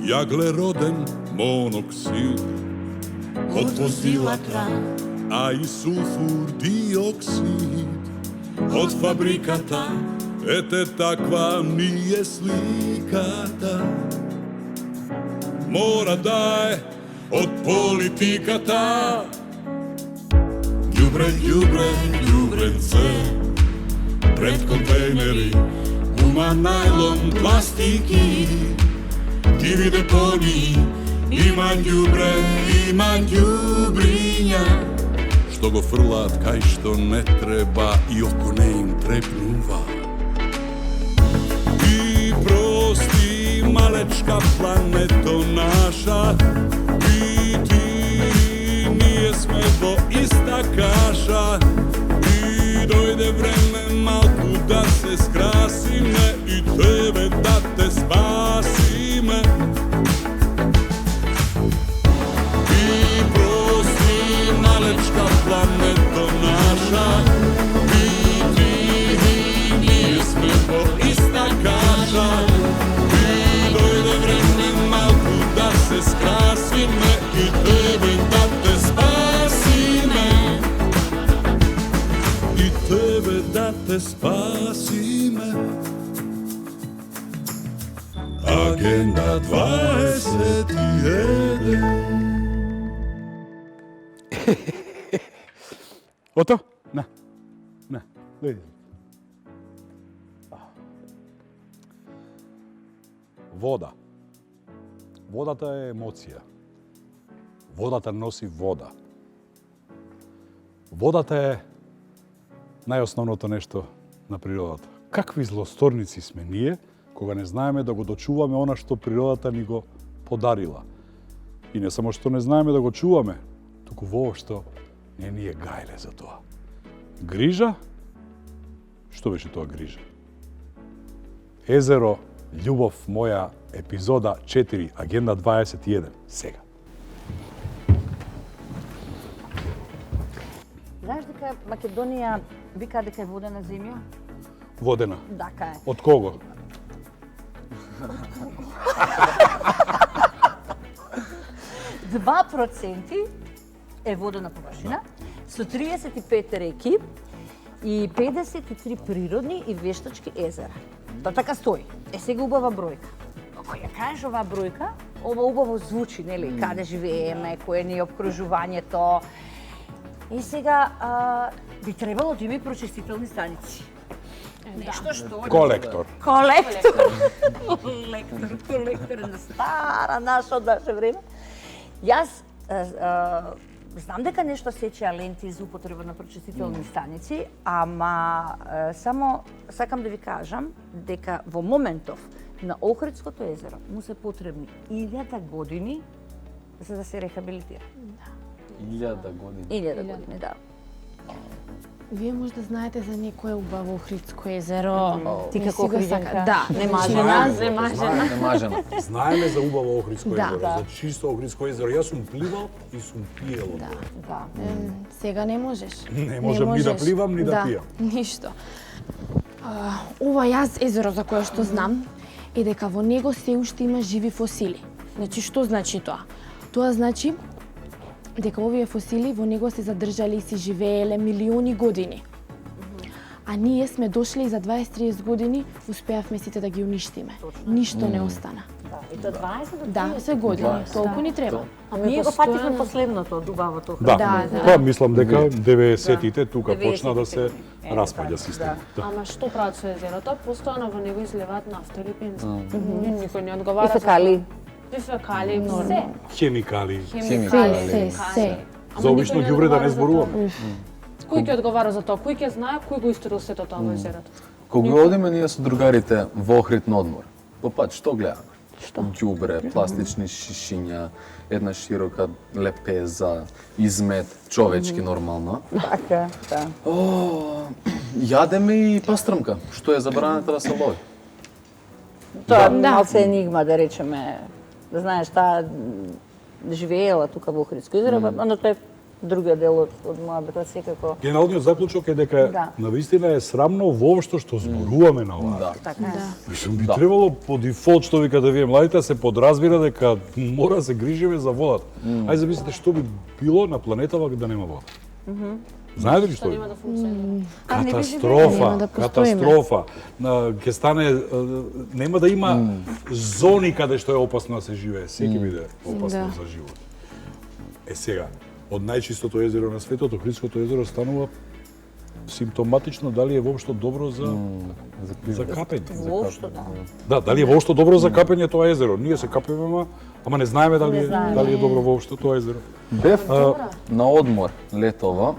Jagle-roden monoksid od pozilatra, a i sulfur dioksid od fabrikata. Ete takva nije slikata. Mora da je od politikata. Đubrence pred kontejneri, guma, najlon, plastiki, divi deponiji. Ima đubrinja, što go frlat kaj što ne treba i oko ne im trepnuva. I prosti malečka planeto naša, i ti nije smebo ista kaša. I dojde vreme malku da se skrasime i tebe da te spasime. I prosti malečka planeto naša, i ti nije smebo ista kaša. I dojde vreme malku da se skrasime i tebe da te spasime. I tebe da te spasime. Agenda 21. Ото? Не. Дојди. Вода. Водата е емоција. Водата носи вода. Водата е најосновното нешто на природата. Какви злосторници сме ние, кога не знаеме да го дочуваме она што природата ни го подарила. И не само што не знаеме да го чуваме, туку воопшто не ни е гајле за тоа. Грижа? Што беше тоа грижа? Езеро, љубов моја, епизода 4, Агенда 21, сега. Знаеш дека Македонија вика дека е водена земја? Водена. Дака е. Од кого? Два проценти е водена површина, со 35 реки и 53 природни и вештачки езера. Тоа така стои. Е сега убава бројка. Ако ја кажеш оваа бројка, ова убаво звучи, нели? Каде живееме, кое ни е обкружувањето. И сега би требало да има и прочистителни станици. Нешто што... Колектор. Колектор на стара наша од наше време. Јас знам дека нешто сечеа ленти за употреба на прочистителни станици, ама само сакам да ви кажам дека во моментов на Охридското езеро му се потребни 1000 години за да се рехабилитира. 1000 години? 1000 години, да. Вие може да знаете за некое убаво Охридско езеро. Ти како Охриѓанка? Да, Немажено. Знаеме за убаво Охридско Да. езеро, за чисто Охридско езеро. Јас сум пливал и сум пиел од тоа. Да. Сега не можеш. Не можам ни да пливам, ни да пијам. Ништо. Ова јас езеро за кое што знам е дека во него се уште има живи фосили. Значи, што значи тоа? Тоа значи дека овие фосили во него се задржале и се живееле милиони години. А ние сме дошли и за 20-30 години успеавме сите да ги уништиме. Ништо не остана. И тоа 20 до 30? Да, се години, толку ни треба. А ние го пативме последното од убавото. Да, тоа мислам дека 90-тите тука почна да се распаѓа системот. Ама што прават со езерото? Постојано во него излеваат нафта или бензин. Никој не одговара И фекали. И фекали, се. Хемикали. Се. За обично ѓубре да не зборуваме. Кој ќе одговара за тоа? Кој ќе знае кој го историл сето тоа во езерото? Кога одиме ние со другарите во Охрид на одмор, по пат што гледаме? Ѓубре, пластични шишиња, една широка лепеза, измет, човечки нормално. Така, да. Јадеме и пастрмка, што е забрането да се лови. Тоа малце енигма, да речеме. Да знаеш, таа живеела тука во Охридско езеро, но тоа е другиот дел од мојабетот секако. Генералниот заклучок е дека Да. навистина е срамно воопшто што зборуваме на ова. Да. Така е. Мислам, би требало по дефолт, што викате вие младите, се подразбира дека мора да се грижиме за водата. Ај замислите што би било на планетава да нема вода. Знаете ли што Нема е? да функционира. Катастрофа, Нема да постоиме. катастрофа. Ќе стане, нема да има зони каде што е опасно да се живее. Секи биде опасно Да. за живот. Сега, од најчистото езеро на светот, Охридското езеро станува симптоматично дали е воопшто добро за капење. Воопшто да. Да, дали е воопшто добро за капење тоа езеро? Ние се капеме, ама не знаеме дали Не знаеме. дали е добро воопшто тоа езеро. Бев на одмор летова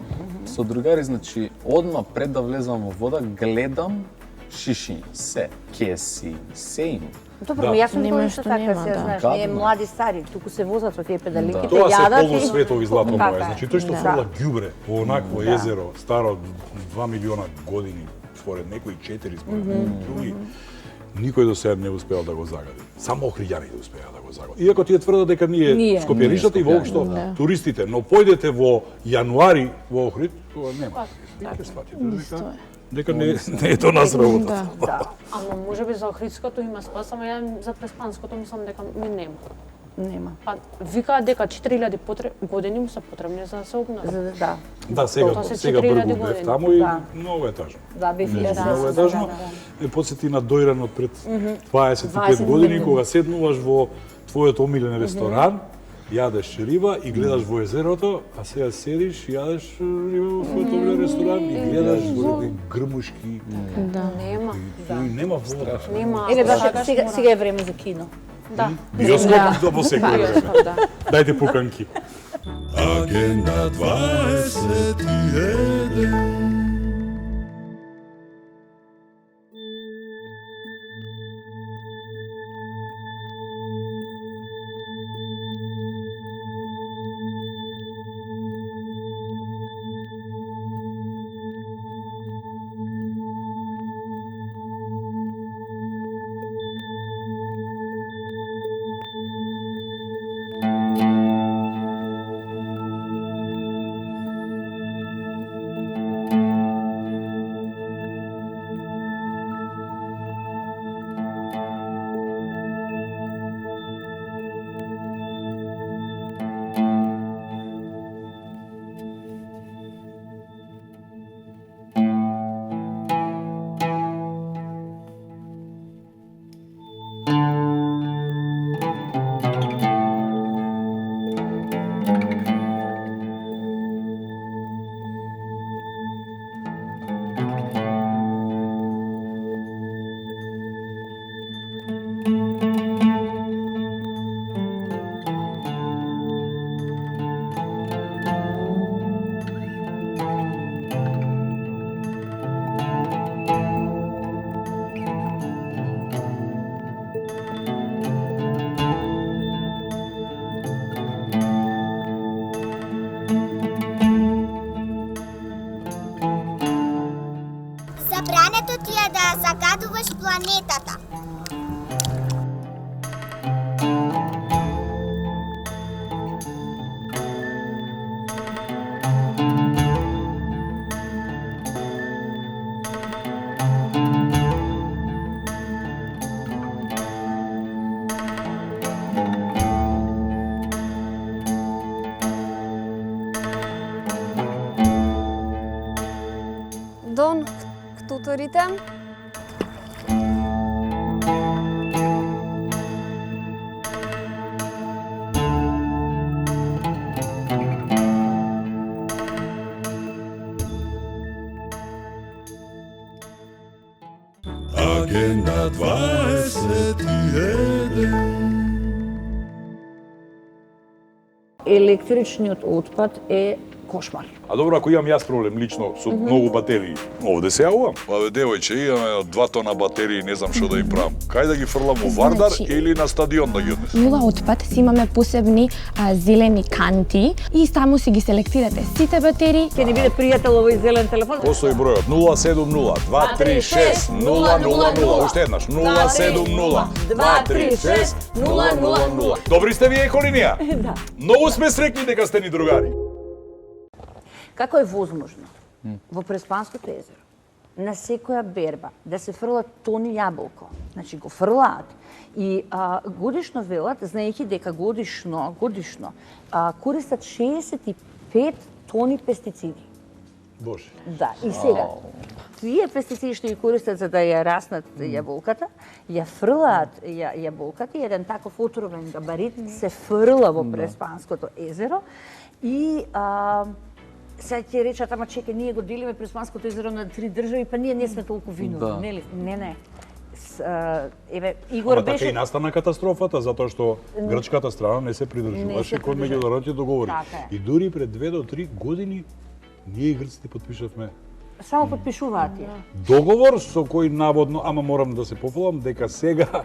со другари, значи одма пред да влезам во вода гледам шишиња, се, кеси, се има. Добро, Да. но јас сум Нема тоа што што така нема, се да. знаеш, Гадно ние е. млади стари, туку се возат со тие педаликите, Тоа се јадат и полусветови злато Така моје. е. Значи тој што Да. фрла ѓубре во онакво Да. езеро, старо 2 милиона години, според некои 4, според други, никој до сега не успеал да го загади. Само охриѓаните успеа да го загадат. Иако тие тврдат дека ние Ние. скопјаничите и воопшто туристите, но појдете во јануари во Охрид, тоа нема. Ќе сватите дека не е до нас работа. Да. Ама можеби за Охридското има спас, ама ја за Преспанското мислам дека ми нема. нема. Па викаат дека 4000 години му се потребни за да се обнови. За да. Да, сега Тоа се сега 4000 бргу бев години. таму и Да. многу етажно. Да, бев и јас. Многу етажно. Ме потсети на Дојран од пред 25 25 години, кога седнуваш во твојот омилен ресторан, јадеш риба и гледаш во езерото, а сега седиш и јадеш риба во твојот омилен ресторан и гледаш во некои грмушки. Нема. И нема вода. Нема. Еве Ако баш сакаш, сега мора. сега е време за кино. Да. Биоскоп да во секој време. Биоскоп, да. Дајте пуканки. Агенда 21. Забрането ти е да загадуваш планетата. Дон, ктуторите. Агенда 21. Електричниот отпад е кошмар. А добро, ако имам јас проблем лично со многу батерии, овде се јавувам. Па бе, девојче, имаме 2 тона батерии, не знам што да им правам. Кај да ги фрлам во Вардар Значи, или на стадион да ги однесам? Нула отпад си имаме посебни зелени канти и само си ги селектирате сите батерии. Ќе ни биде пријател овој зелен телефон. Постои бројот 070-236-000. Уште еднаш 070-236-000. Добри сте вие еколинија? Да. Многу сме среќни дека сте ни другари. Како е возможно во Преспанското езеро на секоја берба да се фрлат тони јаболко? Значи го фрлаат и годишно велат, знаејќи дека годишно користат 65 тони пестициди. Боже. Да, и сега, тие пестициди што ги користат за да ја раснат јаболката, ја фрлаат јаболката и еден таков отровен габарит се фрла во Преспанското езеро и сега ќе речат, ама чекај, ние го делиме Преспанското езеро на 3 држави, па ние не сме толку виновни, нели? Не. Еве, Игор беше... Така и настана катастрофата, затоа што грчката страна не се придржуваше кон меѓународните договори. И дури пред 2 до 3 години ние и грците подпишавме Само подпишуваат ја. договор со кој наводно, ама морам да се пофалам, дека сега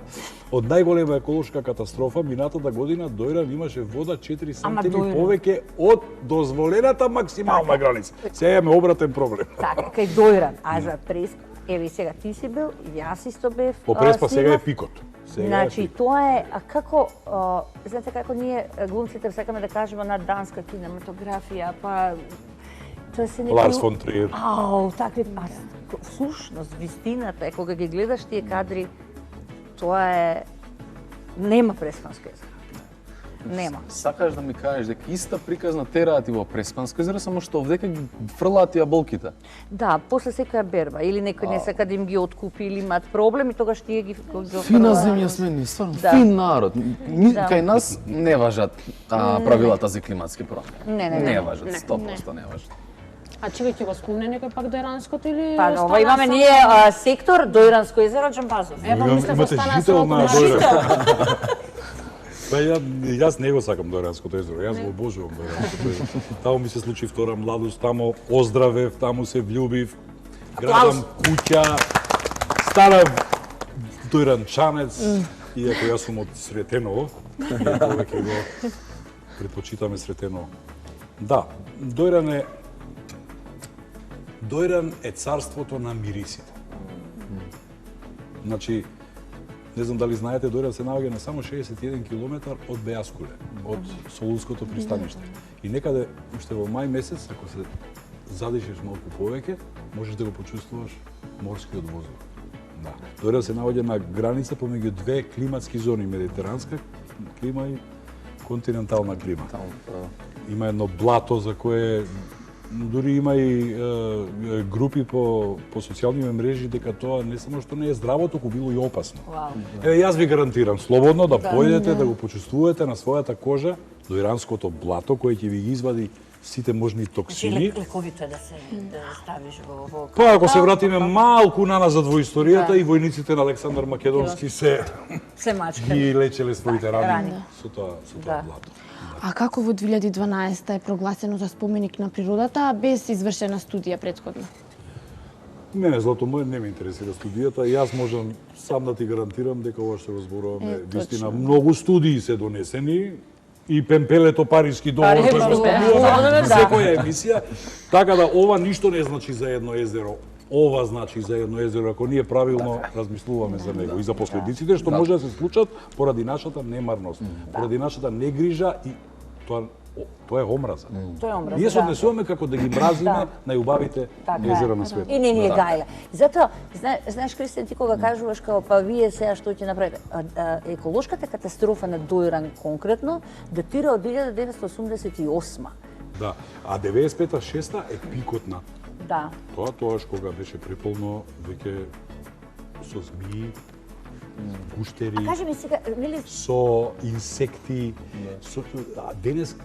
од најголема еколошка катастрофа минатата година Дојран имаше вода 4 сантими повеќе од дозволената максимална граница. Сега имаме обратен проблем. Така, кај Дојран, а за Преспа, еве сега ти си бил, јас исто бев. По Преспа сега е пикот. Значи, тоа е, како, знаете како ние глумците сакаме да кажеме на данска кинематографија, па тоа се некои... Ларс фон Триер. Такви, всушност, вистината е, кога ги гледаш тие кадри, тоа е... Нема Преспанско езеро. Нема. Сакаш да ми кажеш дека иста приказна тераат и во Преспанско езеро, само што овдека ги фрлаат јаболките. Да, после секоја берба, или некој не сака да им ги откупи или имаат проблем и тогаш тие ги Фина земја сме ние, стварно, фин народ. Кај нас не важат правилата за климатски промени. Не важат, 100% не важат. А чекај, ќе го спомне некој пак Дојранско или... Па, ова имаме ние сектор Дојранско езеро Џамбазов. Ева, мислев Имате остана жител само на жител. Па јас не го сакам Дојранското езеро, јас го обожувам Дојранското езеро. Таму ми се случи втора младост, таму оздравев, таму се влюбив, градам куќа, станав дојранчанец, иако јас сум од Сретеново, повеќе го предпочитаме Сретеново. Да, Дојран е царството на мирисите. Значи, не знам дали знаете, Дојран се наоѓа на само 61 км од Бејаскуле, од Солунското пристаниште. И некаде, уште во мај месец, ако се задишеш малку повеќе, можеш да го почувствуваш морскиот воздух. Да. Дојран се наоѓа на граница помеѓу две климатски зони, медитеранска клима и континентална клима. Има едно блато за кое дури има и групи по социјални мрежи дека тоа не само што не е здраво, туку било и опасно. Еве, јас ви гарантирам слободно да појдете да го почувствувате на својата кожа дојранското блато кое ќе ви ги извади сите можни токсини. Лековито е да се ставиш во... Па ако се вратиме малку наназад во историјата, и војниците на Александар Македонски се мачкали. ги лечеле своите рани со тоа блато. А како во 2012 е прогласено за споменик на природата без извршена студија претходно? Мене, злато моје, не ме интересира студијата. Јас можам сам да ти гарантирам дека ова што го зборуваме вистина. Многу студии се донесени и пемпелето Париски договор кој го спомнуваме секоја емисија. Така да ова ништо не значи за едно езеро. Ова значи за едно езеро, ако ние правилно размислуваме за него и за последиците што може да се случат поради нашата немарност, поради нашата негрижа и тоа е омраза. Ние се однесуваме како да ги мразиме најубавите езера на светот. И не ни е гајле. Затоа, знаеш, Кристијан, ти кога кажуваш како па вие сега што ќе направите, еколошката катастрофа на Дојран конкретно датира од 1988. Да, а 95-6 е пикот на Тоа кога беше преполно веќе со змии, гуштери, кажи ми сега, нели со инсекти, денес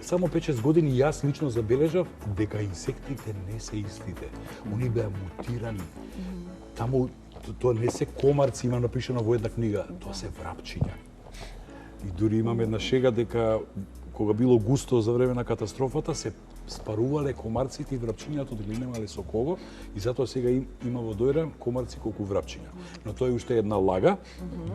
само 5-6 години јас лично забележав дека инсектите не се истите. Они беа мутирани. Таму тоа не се комарци, има напишано во една книга, тоа се врапчиња. И дури имам една шега дека кога било густо за време на катастрофата, се спарувале комарците и врапчињата дали немале со кого, и затоа сега има во Дојран комарци колку врапчиња. Но тоа е уште една лага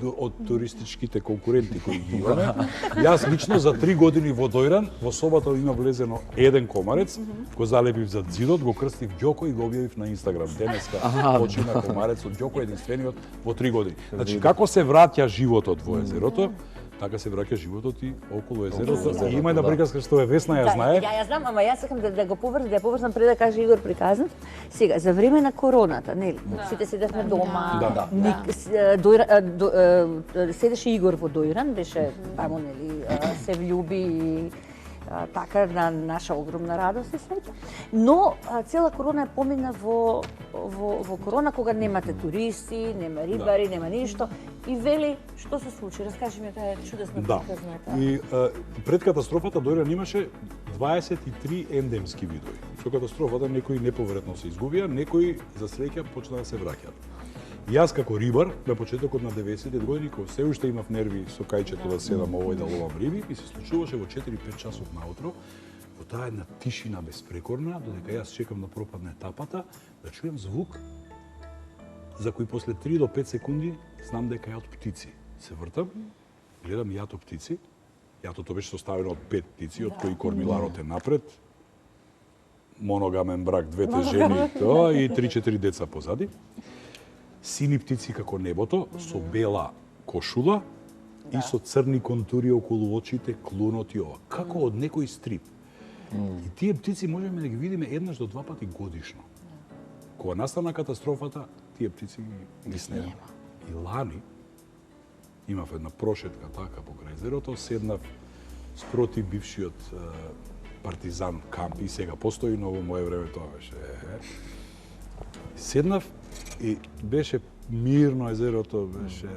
од туристичките конкуренти кои ги имаме. Јас лично за 3 години во Дојран, во собата има влезено еден комарец, го залепив за зидот, го крстив Ѓоко и го објавив на Инстаграм. Денеска почина комарецот Ѓоко единствениот во 3 години. Значи, како се враќа животот во езерото, така се враќа животот и околу езерото. езерото, И има една да. приказка што е Весна ја знае. Ја знам, ама јас сакам да го поврзам пред да каже Игор приказната. Сега, за време на короната, нели? Сите седевме дома. Седеше Игор во Дојран, беше тамо, нели, се влюби и така на наша огромна радост и свеќе. Но цела корона е помина во корона кога немате туристи, нема рибари, нема ништо и вели што се случи. Раскажи ми таа чудесна приказна. И пред катастрофата Дојран имаше 23 ендемски видови. Со катастрофата некои неповратно се изгубија, некои за среќа почна да се враќаат. Јас како рибар на почетокот на 90-те години, кога се уште имав нерви со кајчето да седам овој да ловам риби, ми се случуваше во 4-5 часот наутро, во таа една тишина безпрекорна, додека јас чекам да пропадне тапата, да чуjem звук за кој после 3 до 5 секунди знам дека е од птици. Се вртам, гледам јато птици. Јатото беше составено од 5 птици, од кои кормиларот е напред, моногамен брак, двете жени, тоа и 3-4 деца позади. Сини птици како небото, со бела кошула и со црни контури околу очите, клунот и ова. Како од некој стрип. И тие птици можеме да ги видиме еднаш до 2 пати годишно. Кога настана катастрофата, тие птици ги снема. И лани, имав една прошетка така покрај езерото, седнав спроти бившиот партизан камп и сега постои, но во мое време тоа беше. Седнав и беше мирно езерото, беше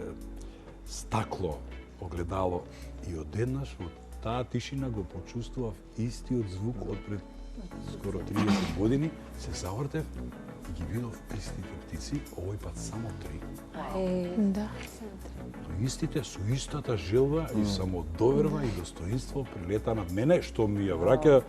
стакло, огледало и одеднаш во таа тишина го почувствував истиот звук од пред скоро 30 години, се завртев и ги видов истите птици, овој пат само 3. Да. Истите со истата желба и самодоверба и достоинство прилета над мене, што ми ја враќа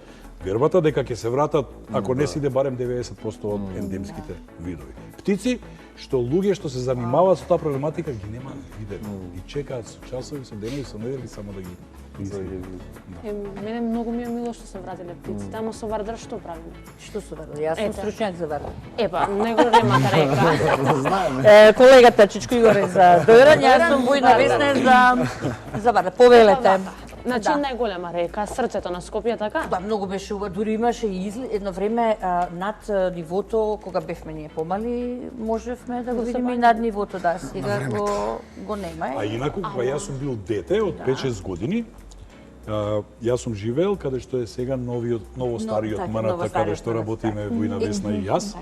вербата дека ќе се вратат, ако не сиде барем 90% од ендемските видови. Птици, што луѓе што се занимаваат со таа проблематика ги нема видено. И чекаат со часови, со денови, со недели само да ги Мене многу ми е мило што се вратиле птиците, ама со Вардар што правиме? Што се варда? Јас сум стручњак за варда. Епа, него ремата Е, река. колегата Чичко Игор е за Дојран, јас сум Војна Весна за варда. Повелете. Значи најголема река, срцето на Скопје, така? Да, многу беше убаво. Дури имаше едно време над нивото, кога бевме ние помали, можевме да го видиме и над нивото, да, сега го нема. А инаку, кога јас сум бил дете од 5-6 години, јас сум живеел каде што е сега ново стариот МНТ, каде што работиме Војна Весна и јас.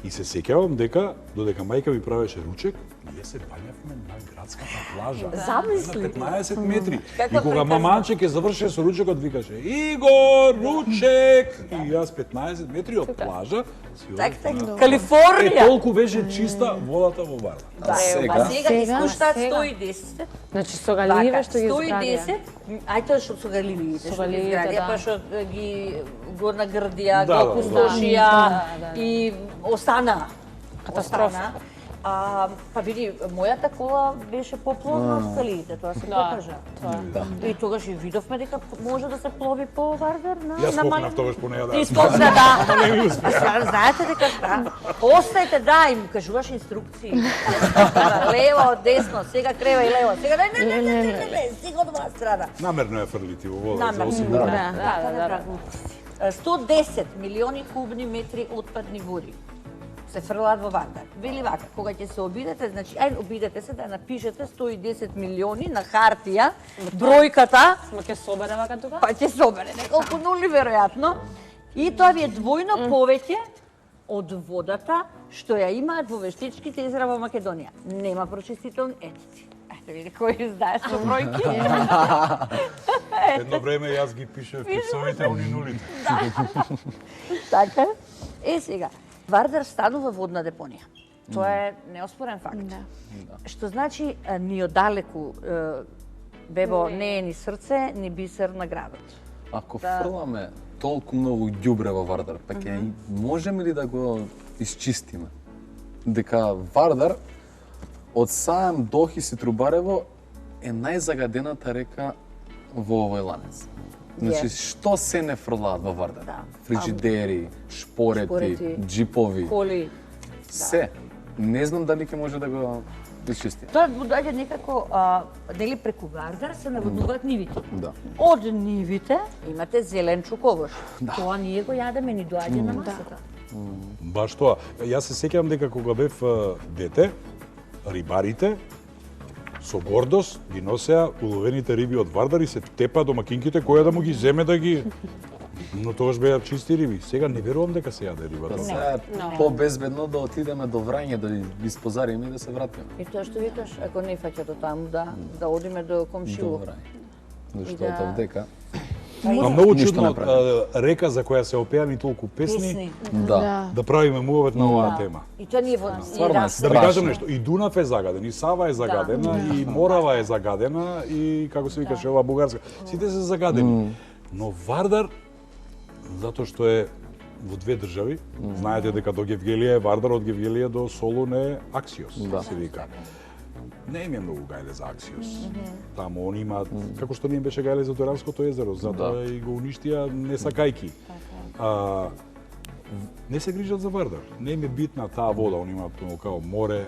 И се сеќавам дека, додека мајка ми правеше ручек, ние се бањавме на градската плажа. Замисли. На 15 метри. И кога маманче ќе заврши со ручекот, викаше Игор, ручек! И јас 15 метри од плажа си одев на... Калифорнија. Толку беше чиста водата во Вардар. А сега искуштаат 110. Значи со галиве што ги изградија. 110, ајде што со галивите, што ги изградија, па што ги го наградија, Да, го опустошија и остана. Катастрофа. Па види, мојата кола беше поплодна од скалите, тоа се покажа. И тогаш и видовме дека може да се плови по Вардар на Јас скокнав тогаш по неја, да. И скокна, да. Знаете дека да. Остајте, да, им кажуваш инструкции. Лево, десно, сега крева и лево. Сега не, сега од оваа страна. Намерно ја фрлити во вода за Намерно, осигурување. да. 110 милиони кубни метри отпадни води се фрлаат во Вардар. Вели вака, кога ќе се обидете, значи, обидете се да напишете 110 милиони на хартија, бројката, Ма ќе собере вака тука? па ќе собере неколку нули веројатно. И тоа ви е двојно повеќе од водата што ја имаат во вештичките езера во Македонија. Нема прочистителни етици. Ете види кој знае со бројки. Едно време јас ги пишев писовите, они нулите. Така. Сега, Вардар станува водна депонија. Тоа е неоспорен факт. Што значи ни оддалеку бебо не е ни срце, ни бисер на градот. Ако фрламе толку многу ѓубре во Вардар, па ќе можеме ли да го исчистиме? Дека Вардар од Саем до Хиситрубарево е најзагадената река во овој ланец. Значи, што се не фрлаат во Вардар? Да. Фриџидери, шпорети, джипови, Коли. се. Не знам дали ќе може да го И чисти. Тоа доаѓа некако, нели преку Вардар се наводнуваат нивите. Да. Од нивите имате зелен чуковош. Тоа ние го јадеме, ни доаѓа на масата. Баш тоа. Јас се сеќавам дека кога бев дете, рибарите со гордост ги носеа уловените риби од Вардар и се тепа домакинките која да му ги земе да ги... Но тогаш беа чисти риби. Сега не верувам дека се јаде риба. Сега е по-безбедно да отидеме до Врање, да ги спозариме и да се вратиме. И тоа што викаш, ако не фаќа до таму, да одиме до До комшилу. Врање. Зашто од овдека А многу Ништо чудно направи. река за која се опеани толку песни, да. да правиме муавет на оваа тема. И тоа ние во Стварно е Да ви страшно. кажам нешто, и Дунав е загаден, и Сава е загадена, и Морава е загадена, и како се викаше ова бугарска. Сите се загадени. Но Вардар, затоа што е во две држави, знаете дека до Гевгелија е Вардар, од Гевгелија до Солун е Аксиос, се вика. Не им е многу гајле за Аксиос. Таму они имаат, како што не им беше гајле за Торанското езеро, затоа и го уништија не сакајки. Не се грижат за Вардар. Не им е битна таа вода, они имаат као море.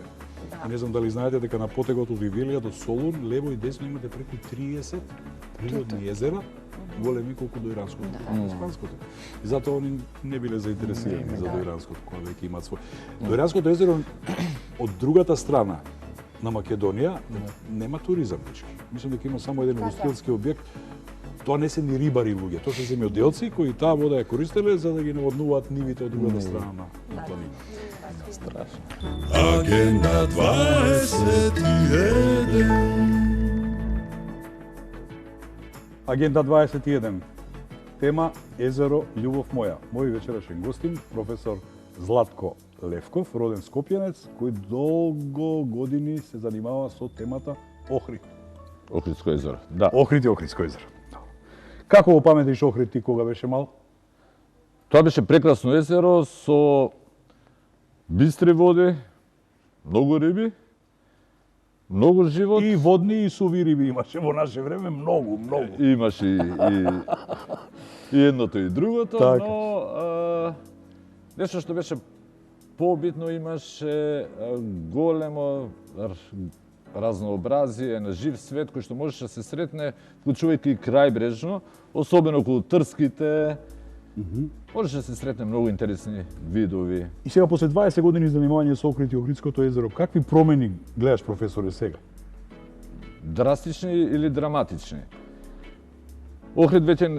И не знам дали знаете дека на потегот од Гевгелија до Солун, лево и десно имате преку 30 природни езера, големи колку до Иранското, Испанското. И затоа они не биле заинтересирани за до Иранското, кога веќе имаат свој. До Иранското езеро од другата страна на Македонија нема туризам дечки. Мислам дека има само еден ugostiteljski објект. Тоа не се ни рибари луѓе, тоа се земјоделци кои таа вода ја користеле за да ги наводнуваат нивите од другата страна на планината. Страшно. Агенда 21. Агенда 21. Тема Езеро љубов моја. Мој вечерашен гостин, професор Златко Левков, роден скопјанец, кој долго години се занимава со темата Охрид. Охридско езеро, да. Охрид и Охридско езеро. Како го паметиш Охрид ти кога беше мал? Тоа беше прекрасно езеро со бистри води, многу риби, многу живот. И водни и суви риби имаше во наше време, многу. Имаше и едното и другото, Така. но нешто што беше побитно, имаше големо разнообразие на жив свет кој што можеше да се сретне, вклучувајќи и крајбрежно, особено околу трските. Можеше да се сретне многу интересни видови. И сега после 20 години занимавање со Охрид и Охридското езеро, какви промени гледаш, професоре, сега? Драстични или драматични? Охрид веќе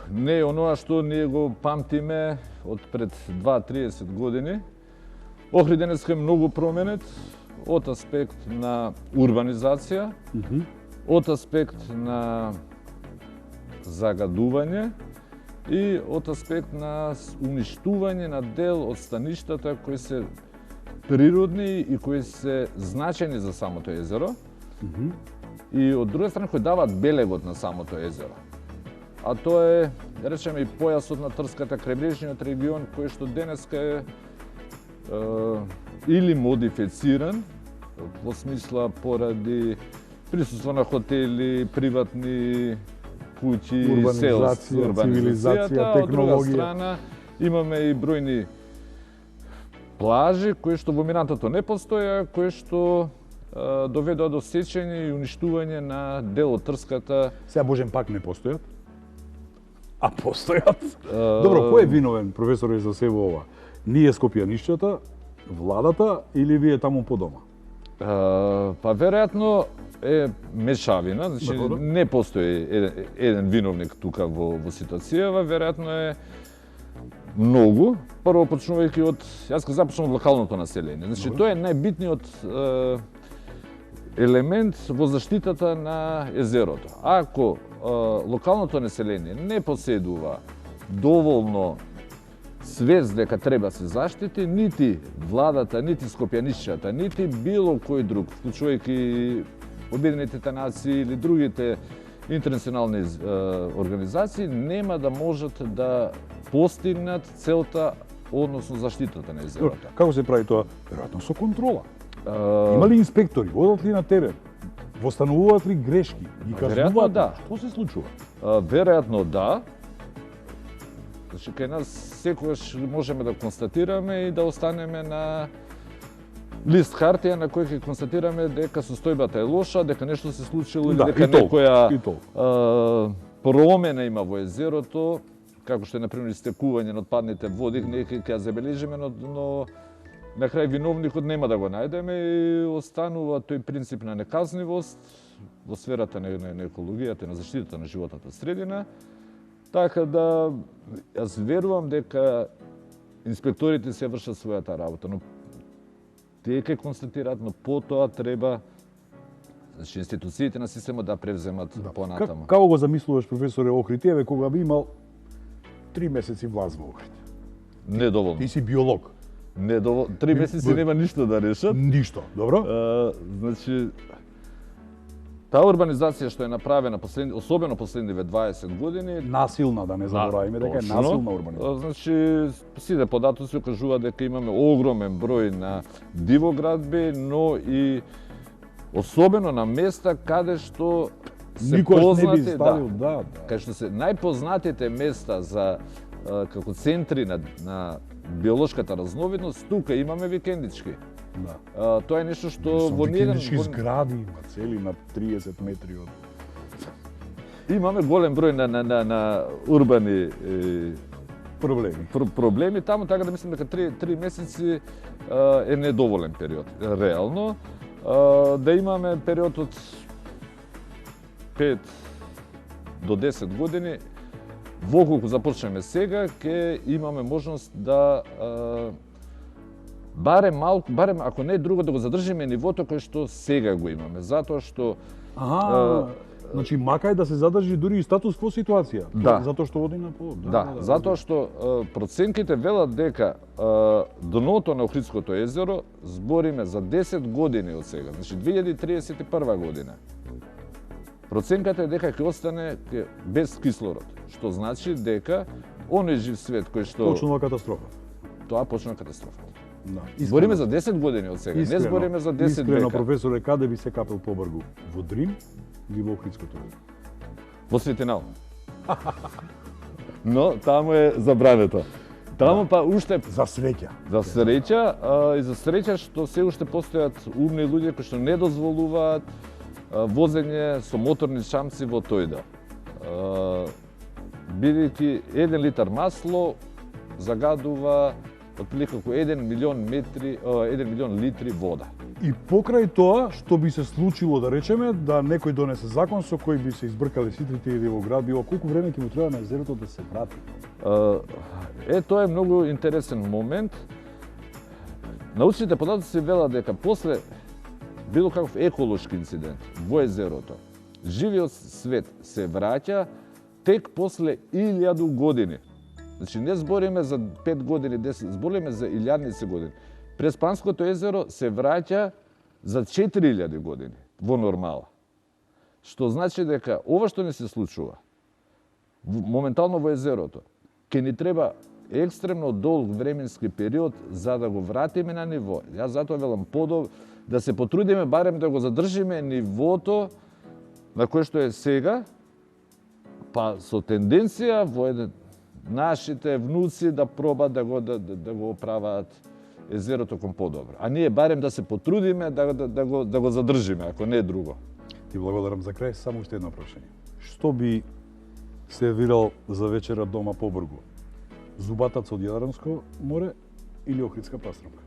не е оноа што ние го памтиме од пред 2-30 години. Охрид денеска е многу променет од аспект на урбанизација, од аспект на загадување и од аспект на уништување на дел од стаништата кои се природни и кои се значајни за самото езеро. И од друга страна кои даваат белегот на самото езеро. А тоа е, да речеме, и појасот на Трската, крајбрежниот регион, кој што денеска е или модифициран, во смисла поради присуство на хотели, приватни куќи, Урбанизација, цивилизација, Од друга технологија. страна, имаме и бројни плажи кои што во минатото не постоја, кои што доведоа до сечење и уништување на дел од Трската. Сега Божен пак не постојат? А постојат? Добро, кој е виновен, професоре, за се во ова? Ние скопјанишчата, владата или вие таму по дома? Па веројатно е мешавина, значи Добро. не постои еден виновник тука во ситуацијава, веројатно е многу. Прво почнувајќи од, јас ќе започнам од локалното население. Значи тоа е најбитниот елемент во заштитата на езерото. Ако локалното население не поседува доволно свест дека треба се заштити, нити владата, нити скопјанишчата, нити било кој друг, вклучувајќи Обединетите нации или другите интернационални организации, нема да можат да постигнат целта, односно заштитата на езерото. Како се прави тоа? Веројатно со контрола. Има ли инспектори? Одат ли на терен? Востануваат ли грешки? Ги Веројатно кажнуваат? да. Што се случува? Веројатно да. Значи, кај нас секогаш можеме да констатираме и да останеме на лист хартија на кој ќе констатираме дека состојбата е лоша, дека нешто се случило или Да, дека и толку, некоја и промена има во езерото, како што е например истекување на отпадните води, ќе ја забележиме, но на крај виновникот нема да го најдеме и останува тој принцип на неказнивост во сферата на екологијата и на заштитата на животната средина. Така да, јас верувам дека инспекторите се вршат својата работа, но тие ќе констатираат, но потоа треба институциите на системот да превземат понатаму. Како го замислуваш, професоре Охрид, еве кога би имал 3 месеци власт во Охрид? Недоволно. Ти си биолог. Недоволно. 3 месеци нема ништо да решат. Ништо, добро? Значи, таа урбанизација што е направена особено последниве 20 години, Насилна, да не забораваме дека е насилна урбанизација. Значи, сите податоци кажуваат дека имаме огромен број на дивоградби, но и особено на места каде што се познати, каде што се најпознатите места за како центри на биолошката разновидност, тука имаме викендички. Да. Тоа е нешто што во ниеден згради има цели на 30 метри од имаме голем број на урбани проблеми таму, така да мислам дека 3 месеци е недоволен период. Реално да имаме период од 5 до 10 години, воколку започнеме сега, ќе имаме можност да барем ако не друго да го задржиме нивото кој што сега го имаме, затоа што значи макар да се задржи дури и статус кво ситуација, затоа што води на по. Затоа што проценките велат дека дното на Охридското езеро збориме за 10 години од сега, значи 2031 година. Проценката е дека ќе остане без кислород, што значи дека оној жив свет кој што почнува катастрофа. Тоа почнува катастрофа. Да. Збориме за 10 години од сега, не збориме за 10 века. Искрено, професоре, каде би се капел побргу? Во Дрим или во Охридското езеро? Во Светинал. Но таму е забрането. Таму па уште за среќа. За среќа и за среќа што се уште постојат умни луѓе кои што не дозволуваат возење со моторни шамци во тојда. Бидејќи 1 литар масло загадува отприлика околу 1 милион литри вода. И покрај тоа, што би се случило, да речеме, да некој донесе закон со кој би се избркале сите тие дивоградби, колку време ќе му треба на езерото да се врати? Тоа е многу интересен момент. Научните податоци велат дека после било каков еколошки инцидент во езерото, живиот свет се враќа тек после 1000 години. Значи не збориме за 5 години, 10, збориме за илјадници години. През Панското езеро се враќа за 4000 години во нормала. Што значи дека ова што не се случува моментално во езерото, ќе ни треба екстремно долг временски период за да го вратиме на ниво. Јас затоа велам да се потрудиме барем да го задржиме нивото на кое што е сега, па со тенденција во нашите внуци да пробат да го оправаат езерото кон подобро. А ние барем да се потрудиме да го задржиме, ако не е друго. Ти благодарам за крај, само уште едно прашање. Што би сервирал за вечера дома побргу? Зубатац од Јадранско море или охридска пастрамка?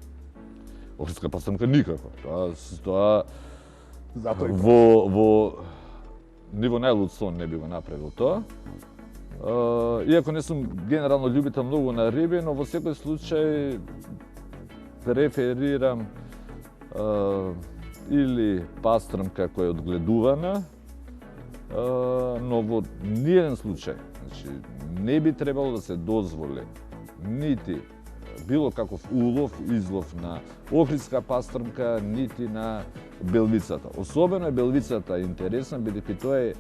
Охридска пастрамка никако. Тоа затоа во ниво најлуд сон не би го направил тоа. Иако не сум генерално љубител многу на риби, но во секој случај преферирам или пастрамка која е одгледувана, но во ниеден случај, значи, не би требало да се дозволи нити било каков улов, излов на охридска пастрамка, нити на белвицата. Особено е белвицата интересна, бидејќи тоа е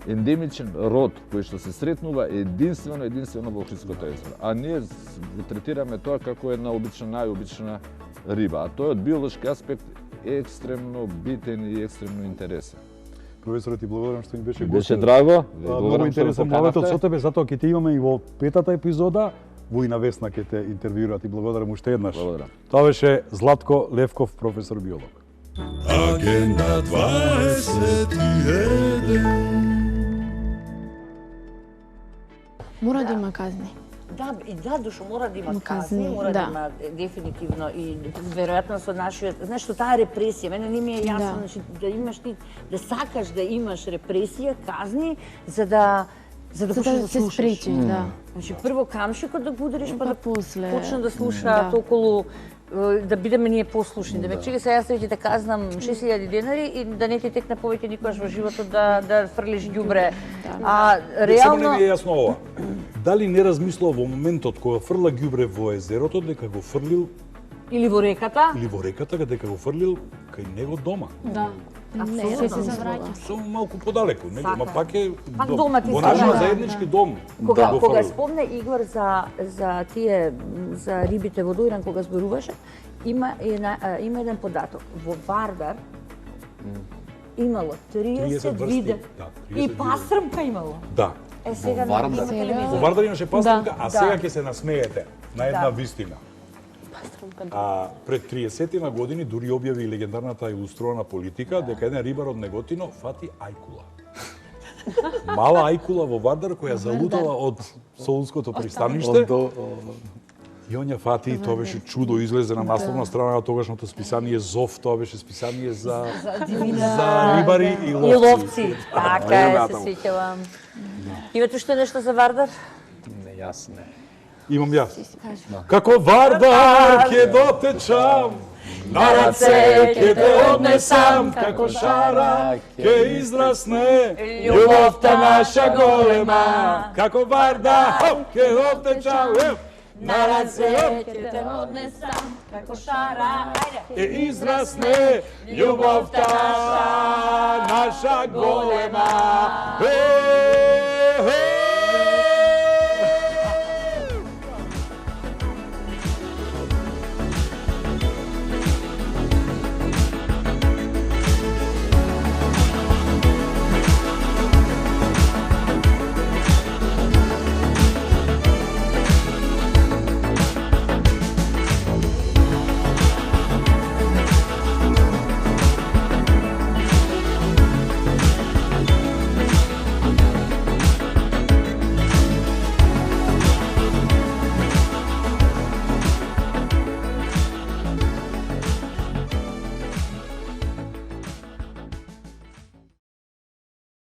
ендемичен род кој што се сретнува единствено во Охридското езеро. А ние го третираме тоа како една најобична риба, а тоа од биолошки аспект е екстремно битен и екстремно интересен. Професоре, ти благодарам што ми беше гост. Беше драго. Многу интересен моветот со тебе, затоа ќе те имаме и во 5-та епизода Воина Весна ќе те интервјуира, ти благодарам уште еднаш. Благодарам. Тоа беше Златко Левков, професор биолог. Агенда 21. Мора да има казни. Да, и да, душо мора да има Казни, казни, мора да да. има дефинитивно и веројатно со нашиот, знаеш, што таа репресија, мене не ми е јасно, Да. значи да имаш ти, да сакаш да имаш репресија, казни, за да почнеш да се слушаш. спречи, да. Значи прво камшикот да го удариш, па да после почне да слушаат околу, да бидеме ние послушни. Да ме чека сега јас ќе те казнам 6000 денари и да не ти текне повеќе никогаш во животот да фрлиш ѓубре. А Само не реално ми е јасно ова. Дали не размислува во моментот кога фрла ѓубре во езерото, дека го фрлил, или во реката, или во реката, дека го фрлил кај него дома? Да. апсолутно се завраќа. Само малку подалеку, нели? Ма Така. пак е Пак дома ти во се нашиот враќа. заеднички дом. Кога го кога фрлил. спомне Игор за тие за рибите во Дојран кога зборуваше, има еден податок. Во Вардар имало 30 vrsti, вида да, 30 и вида. пастрмка имало. Да. Сега Во Вардар? има Во телевизија. Вардар имаше пастрмка, а Да. сега ќе се насмеете на една Да. вистина. А пред 30 на години дури објави легендарната илустрована политика дека еден рибар од Неготино фати ајкула. Мала ајкула во Вардар која залутала од Солунското пристаниште. И он ја фати и тоа беше чудо, излезе на насловна страна на тогашното списание Зов, тоа беше списание за рибари и И ловци. ловци. Така е, се сеќавам. Имате уште нешто за Вардар? Не, јас не. Имам јас. Како Вардар ќе дотечам, на раце ќе те однесам, како шара ќе израсне љубовта наша голема. Како Вардар ќе дотечам, на раце ќе те однесам, како шара, ајде. ќе израсне љубовта наша голема.